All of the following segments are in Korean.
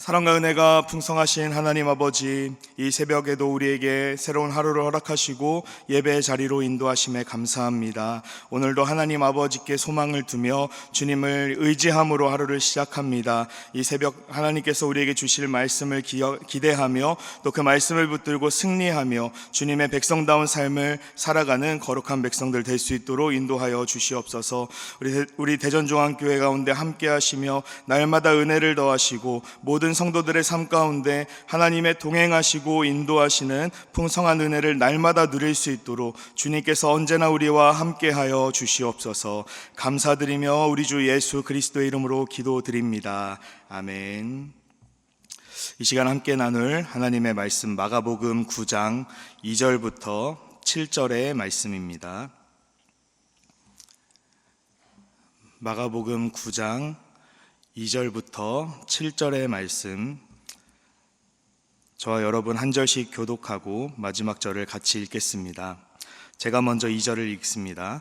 사랑과 은혜가 풍성하신 하나님 아버지, 이 새벽에도 우리에게 새로운 하루를 허락하시고 예배의 자리로 인도하심에 감사합니다. 오늘도 하나님 아버지께 소망을 두며 주님을 의지함으로 하루를 시작합니다. 이 새벽 하나님께서 우리에게 주실 말씀을 기대하며 또 그 말씀을 붙들고 승리하며 주님의 백성다운 삶을 살아가는 거룩한 백성들 될 수 있도록 인도하여 주시옵소서. 우리 대전중앙교회 가운데 함께 하시며 날마다 은혜를 더하시고 모든 성도들의 삶 가운데 하나님의 동행하시고 인도하시는 풍성한 은혜를 날마다 누릴 수 있도록 주님께서 언제나 우리와 함께하여 주시옵소서. 감사드리며 우리 주 예수 그리스도의 이름으로 기도드립니다. 아멘. 이 시간 함께 나눌 하나님의 말씀 마가복음 9장 2절부터 7절의 말씀입니다. 마가복음 9장 2절부터 7절의 말씀, 저와 여러분 한 절씩 교독하고 마지막 절을 같이 읽겠습니다. 제가 먼저 2절을 읽습니다.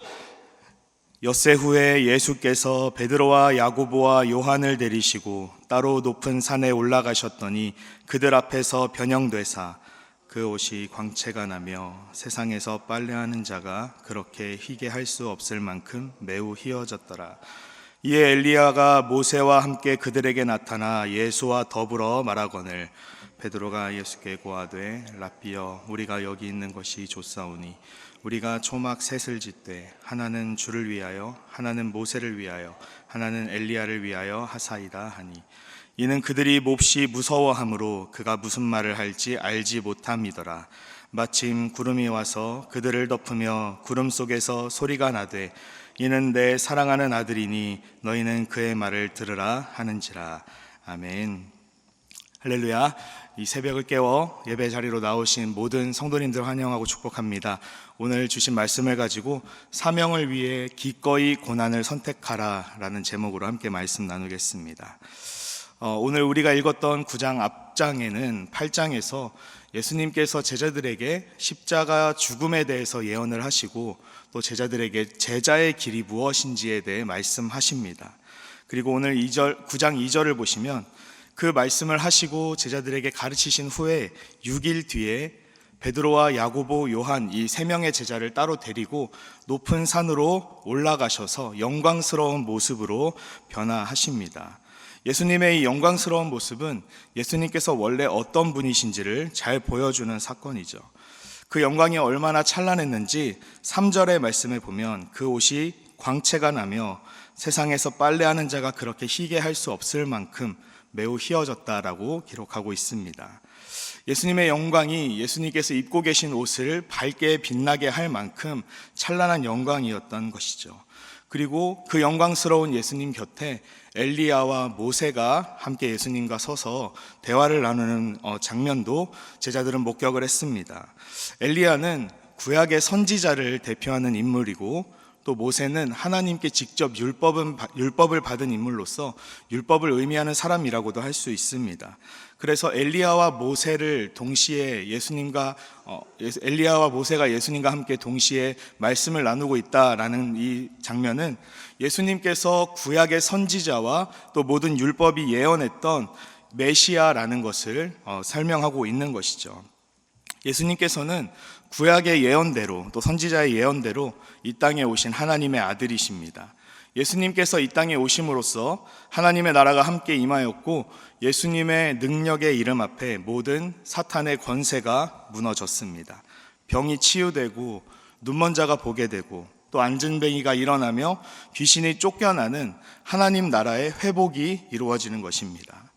엿새 후에 예수께서 베드로와 야고보와 요한을 데리시고 따로 높은 산에 올라가셨더니 그들 앞에서 변형되사 그 옷이 광채가 나며 세상에서 빨래하는 자가 그렇게 희게 할 수 없을 만큼 매우 희어졌더라. 이에 엘리야가 모세와 함께 그들에게 나타나 예수와 더불어 말하거늘 베드로가 예수께 고하되 랍비여 우리가 여기 있는 것이 좋사오니 우리가 초막 셋을 짓되 하나는 주를 위하여 하나는 모세를 위하여 하나는 엘리야를 위하여 하사이다 하니 이는 그들이 몹시 무서워하므로 그가 무슨 말을 할지 알지 못함이더라. 마침 구름이 와서 그들을 덮으며 구름 속에서 소리가 나되 이는 내 사랑하는 아들이니 너희는 그의 말을 들으라 하는지라. 아멘. 할렐루야. 이 새벽을 깨워 예배 자리로 나오신 모든 성도님들 환영하고 축복합니다. 오늘 주신 말씀을 가지고 사명을 위해 기꺼이 고난을 선택하라 라는 제목으로 함께 말씀 나누겠습니다. 오늘 우리가 읽었던 9장 앞장에는 8장에서 예수님께서 제자들에게 십자가 죽음에 대해서 예언을 하시고 또 제자들에게 제자의 길이 무엇인지에 대해 말씀하십니다. 그리고 오늘 9장 2절을 보시면 그 말씀을 하시고 제자들에게 가르치신 후에 6일 뒤에 베드로와 야고보, 요한 이 세 명의 제자를 따로 데리고 높은 산으로 올라가셔서 영광스러운 모습으로 변화하십니다. 예수님의 이 영광스러운 모습은 예수님께서 원래 어떤 분이신지를 잘 보여주는 사건이죠. 그 영광이 얼마나 찬란했는지 3절의 말씀에 보면 그 옷이 광채가 나며 세상에서 빨래하는 자가 그렇게 희게 할 수 없을 만큼 매우 희어졌다라고 기록하고 있습니다. 예수님의 영광이 예수님께서 입고 계신 옷을 밝게 빛나게 할 만큼 찬란한 영광이었던 것이죠. 그리고 그 영광스러운 예수님 곁에 엘리야와 모세가 함께 예수님과 서서 대화를 나누는 장면도 제자들은 목격을 했습니다. 엘리야는 구약의 선지자를 대표하는 인물이고 또 모세는 하나님께 직접 율법을 받은 인물로서 율법을 의미하는 사람이라고도 할 수 있습니다. 그래서 엘리야와 모세가 예수님과 함께 동시에 말씀을 나누고 있다라는 이 장면은 예수님께서 구약의 선지자와 또 모든 율법이 예언했던 메시아라는 것을 설명하고 있는 것이죠. 예수님께서는 구약의 예언대로 또 선지자의 예언대로 이 땅에 오신 하나님의 아들이십니다. 예수님께서 이 땅에 오심으로써 하나님의 나라가 함께 임하였고 예수님의 능력의 이름 앞에 모든 사탄의 권세가 무너졌습니다. 병이 치유되고 눈먼 자가 보게 되고 또 앉은뱅이가 일어나며 귀신이 쫓겨나는 하나님 나라의 회복이 이루어지는 것입니다.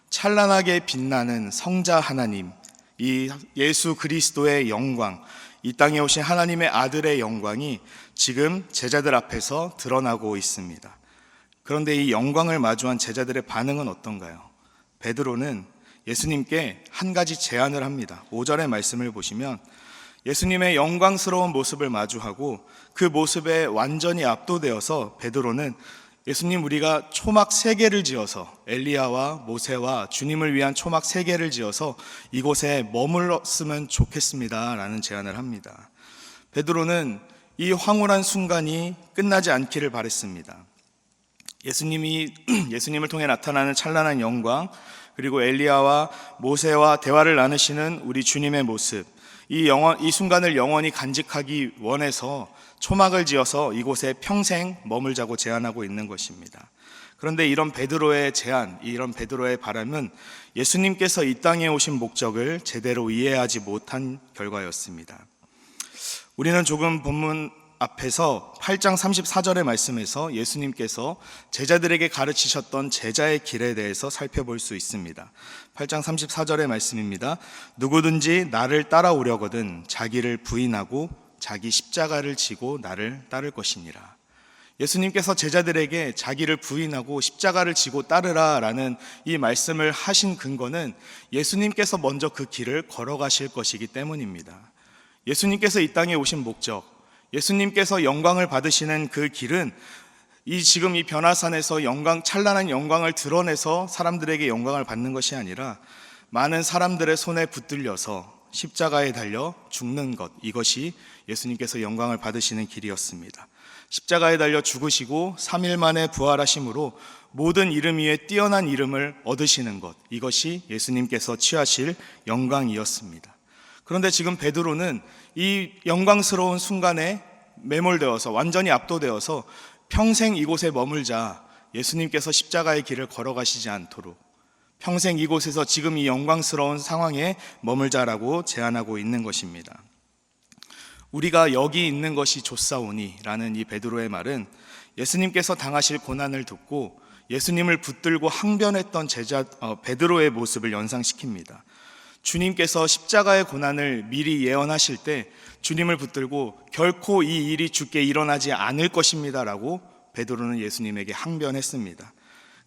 찬란하게 빛나는 성자 하나님, 이 예수 그리스도의 영광, 이 땅에 오신 하나님의 아들의 영광이 지금 제자들 앞에서 드러나고 있습니다. 그런데 이 영광을 마주한 제자들의 반응은 어떤가요? 베드로는 예수님께 한 가지 제안을 합니다. 5절의 말씀을 보시면 예수님의 영광스러운 모습을 마주하고 그 모습에 완전히 압도되어서 베드로는 예수님, 우리가 초막 3개를 지어서 엘리야와 모세와 주님을 위한 초막 3개를 지어서 이곳에 머물렀으면 좋겠습니다 라는 제안을 합니다. 베드로는 이 황홀한 순간이 끝나지 않기를 바랬습니다. 예수님을 통해 나타나는 찬란한 영광, 그리고 엘리야와 모세와 대화를 나누시는 우리 주님의 모습, 이 순간을 영원히 간직하기 원해서 초막을 지어서 이곳에 평생 머물자고 제안하고 있는 것입니다. 그런데 이런 베드로의 제안, 이런 베드로의 바람은 예수님께서 이 땅에 오신 목적을 제대로 이해하지 못한 결과였습니다. 우리는 조금 본문 앞에서 8장 34절의 말씀에서 예수님께서 제자들에게 가르치셨던 제자의 길에 대해서 살펴볼 수 있습니다. 8장 34절의 말씀입니다. 누구든지 나를 따라오려거든 자기를 부인하고 자기 십자가를 지고 나를 따를 것이니라. 예수님께서 제자들에게 자기를 부인하고 십자가를 지고 따르라 라는 이 말씀을 하신 근거는 예수님께서 먼저 그 길을 걸어가실 것이기 때문입니다. 예수님께서 이 땅에 오신 목적, 예수님께서 영광을 받으시는 그 길은 지금 이 변화산에서 찬란한 영광을 드러내서 사람들에게 영광을 받는 것이 아니라 많은 사람들의 손에 붙들려서 십자가에 달려 죽는 것, 이것이 예수님께서 영광을 받으시는 길이었습니다. 십자가에 달려 죽으시고 3일 만에 부활하심으로 모든 이름 위에 뛰어난 이름을 얻으시는 것, 이것이 예수님께서 취하실 영광이었습니다. 그런데 지금 베드로는 이 영광스러운 순간에 매몰되어서 완전히 압도되어서 평생 이곳에 머물자, 예수님께서 십자가의 길을 걸어가시지 않도록 평생 이곳에서 지금 이 영광스러운 상황에 머물자라고 제안하고 있는 것입니다. 우리가 여기 있는 것이 좋사오니 라는 이 베드로의 말은 예수님께서 당하실 고난을 듣고 예수님을 붙들고 항변했던 베드로의 모습을 연상시킵니다. 주님께서 십자가의 고난을 미리 예언하실 때 주님을 붙들고 결코 이 일이 주께 일어나지 않을 것입니다 라고 베드로는 예수님에게 항변했습니다.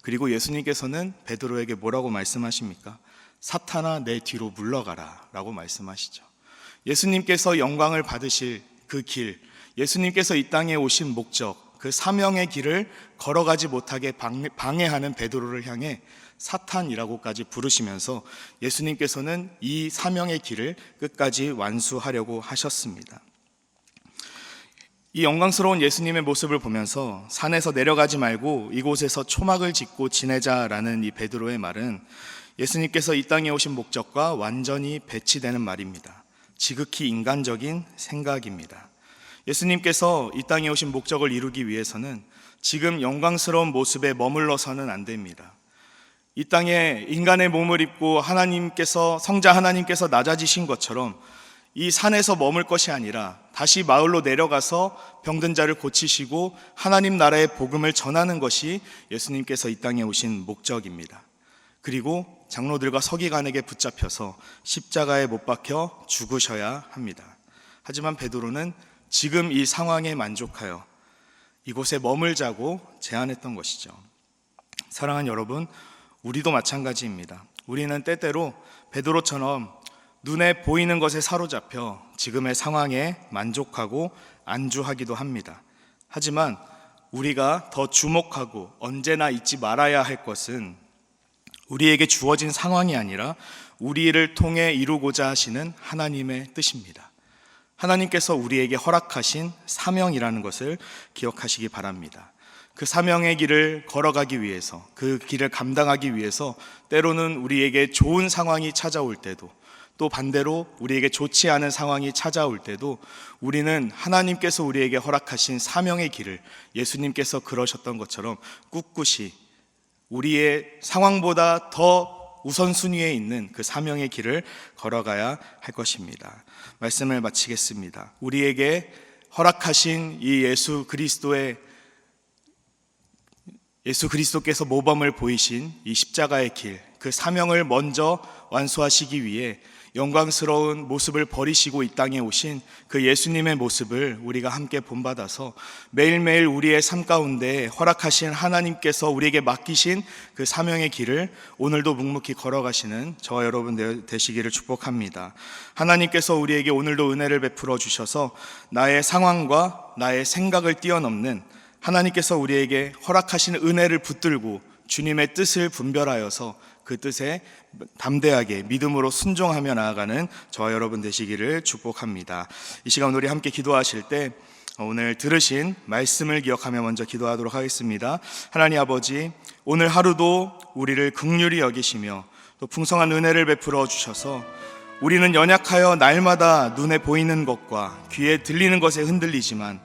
그리고 예수님께서는 베드로에게 뭐라고 말씀하십니까? 사탄아 내 뒤로 물러가라 라고 말씀하시죠. 예수님께서 영광을 받으실 그 길, 예수님께서 이 땅에 오신 목적, 그 사명의 길을 걸어가지 못하게 방해하는 베드로를 향해 사탄이라고까지 부르시면서 예수님께서는 이 사명의 길을 끝까지 완수하려고 하셨습니다. 이 영광스러운 예수님의 모습을 보면서 산에서 내려가지 말고 이곳에서 초막을 짓고 지내자라는 이 베드로의 말은 예수님께서 이 땅에 오신 목적과 완전히 배치되는 말입니다. 지극히 인간적인 생각입니다. 예수님께서 이 땅에 오신 목적을 이루기 위해서는 지금 영광스러운 모습에 머물러서는 안 됩니다. 이 땅에 인간의 몸을 입고 성자 하나님께서 낮아지신 것처럼 이 산에서 머물 것이 아니라 다시 마을로 내려가서 병든 자를 고치시고 하나님 나라의 복음을 전하는 것이 예수님께서 이 땅에 오신 목적입니다. 그리고 장로들과 서기관에게 붙잡혀서 십자가에 못 박혀 죽으셔야 합니다. 하지만 베드로는 지금 이 상황에 만족하여 이곳에 머물자고 제안했던 것이죠. 사랑하는 여러분, 우리도 마찬가지입니다. 우리는 때때로 베드로처럼 눈에 보이는 것에 사로잡혀 지금의 상황에 만족하고 안주하기도 합니다. 하지만 우리가 더 주목하고 언제나 잊지 말아야 할 것은 우리에게 주어진 상황이 아니라 우리를 통해 이루고자 하시는 하나님의 뜻입니다. 하나님께서 우리에게 허락하신 사명이라는 것을 기억하시기 바랍니다. 그 사명의 길을 걸어가기 위해서, 그 길을 감당하기 위해서 때로는 우리에게 좋은 상황이 찾아올 때도, 또 반대로 우리에게 좋지 않은 상황이 찾아올 때도 우리는 하나님께서 우리에게 허락하신 사명의 길을 예수님께서 그러셨던 것처럼 꿋꿋이 우리의 상황보다 더 우선순위에 있는 그 사명의 길을 걸어가야 할 것입니다. 말씀을 마치겠습니다. 우리에게 허락하신 이 예수 그리스도께서 모범을 보이신 이 십자가의 길, 그 사명을 먼저 완수하시기 위해 영광스러운 모습을 버리시고 이 땅에 오신 그 예수님의 모습을 우리가 함께 본받아서 매일매일 우리의 삶 가운데 허락하신 하나님께서 우리에게 맡기신 그 사명의 길을 오늘도 묵묵히 걸어가시는 저와 여러분 되시기를 축복합니다. 하나님께서 우리에게 오늘도 은혜를 베풀어 주셔서 나의 상황과 나의 생각을 뛰어넘는 하나님께서 우리에게 허락하시는 은혜를 붙들고 주님의 뜻을 분별하여서 그 뜻에 담대하게 믿음으로 순종하며 나아가는 저와 여러분 되시기를 축복합니다. 이 시간 우리 함께 기도하실 때 오늘 들으신 말씀을 기억하며 먼저 기도하도록 하겠습니다. 하나님 아버지, 오늘 하루도 우리를 긍휼히 여기시며 또 풍성한 은혜를 베풀어 주셔서 우리는 연약하여 날마다 눈에 보이는 것과 귀에 들리는 것에 흔들리지만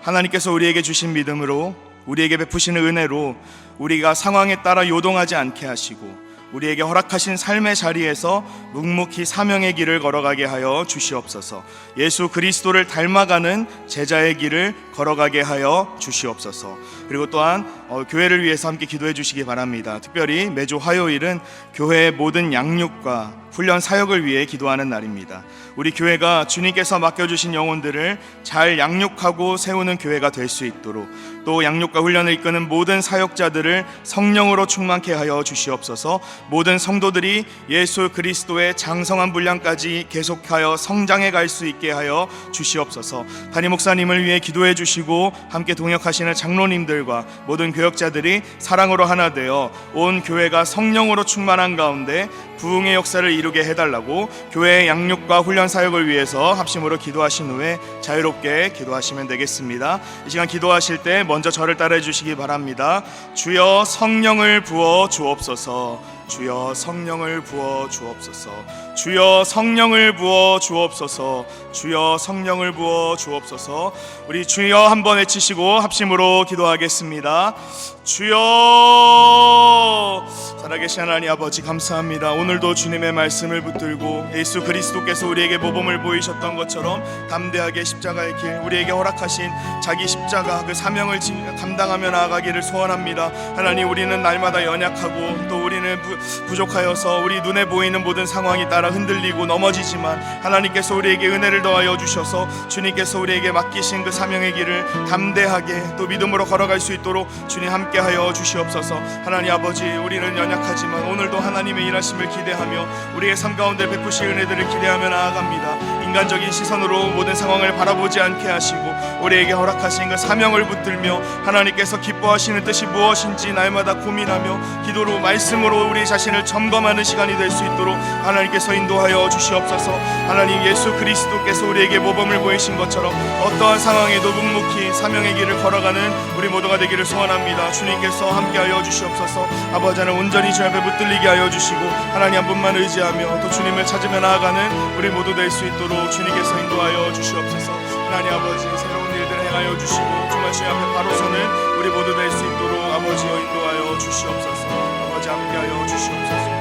하나님께서 우리에게 주신 믿음으로, 우리에게 베푸시는 은혜로 우리가 상황에 따라 요동하지 않게 하시고 우리에게 허락하신 삶의 자리에서 묵묵히 사명의 길을 걸어가게 하여 주시옵소서. 예수 그리스도를 닮아가는 제자의 길을 걸어가게 하여 주시옵소서. 그리고 또한 교회를 위해서 함께 기도해 주시기 바랍니다. 특별히 매주 화요일은 교회의 모든 양육과 훈련 사역을 위해 기도하는 날입니다. 우리 교회가 주님께서 맡겨주신 영혼들을 잘 양육하고 세우는 교회가 될 수 있도록, 또 양육과 훈련을 이끄는 모든 사역자들을 성령으로 충만케 하여 주시옵소서. 모든 성도들이 예수 그리스도의 장성한 분량까지 계속하여 성장해 갈 수 있게 하여 주시옵소서. 담임 목사님을 위해 기도해 주시고 함께 동역하시는 장로님들과 모든 교역자들이 사랑으로 하나 되어 온 교회가 성령으로 충만한 가운데 부흥의 역사를 이루게 해달라고 교회의 양육과 훈련 사역을 위해서 합심으로 기도하신 후에 자유롭게 기도하시면 되겠습니다. 이 시간 기도하실 때 먼저 저를 따라해 주시기 바랍니다. 주여 성령을 부어 주옵소서. 주여 성령을 부어 주옵소서. 주여 성령을 부어 주옵소서. 주여 성령을 부어 주옵소서. 우리 주여 한번 외치시고 합심으로 기도하겠습니다. 주여. 살아계신 하나님 아버지 감사합니다. 오늘도 주님의 말씀을 붙들고 예수 그리스도께서 우리에게 모범을 보이셨던 것처럼 담대하게 십자가의 길, 우리에게 허락하신 자기 십자가 그 사명을 감당하며 나아가기를 소원합니다. 하나님, 우리는 날마다 연약하고 또 우리는 부족하여서 우리 눈에 보이는 모든 상황이 따라 흔들리고 넘어지지만 하나님께서 우리에게 은혜를 더하여 주셔서 주님께서 우리에게 맡기신 그 사명의 길을 담대하게 또 믿음으로 걸어갈 수 있도록 주님 함께하여 주시옵소서. 하나님 아버지, 우리는 연약하지만 오늘도 하나님의 일하심을 기대하며 우리의 삶 가운데 베푸실 은혜들을 기대하며 나아갑니다. 인간적인 시선으로 모든 상황을 바라보지 않게 하시고 우리에게 허락하신 그 사명을 붙들며 하나님께서 기뻐하시는 뜻이 무엇인지 날마다 고민하며 기도로 말씀으로 우리 자신을 점검하는 시간이 될 수 있도록 하나님께서 인도하여 주시옵소서. 하나님, 예수 그리스도께서 우리에게 모범을 보이신 것처럼 어떠한 상황에도 묵묵히 사명의 길을 걸어가는 우리 모두가 되기를 소원합니다. 주님께서 함께하여 주시옵소서. 아버지 하나님, 온전히 주 앞에 붙들리게 하여 주시고 하나님 한 분만 의지하며 또 주님을 찾으며 나아가는 우리 모두 될 수 있도록 주님께서 인도하여 주시옵소서. 하나님 아버지, 새로운 일들을 행하여 주시고 정말 주님 앞에 바로 서는 우리 모두 될 수 있도록 아버지여 인도하여 주시옵소서. 아버지 함께하여 주시옵소서.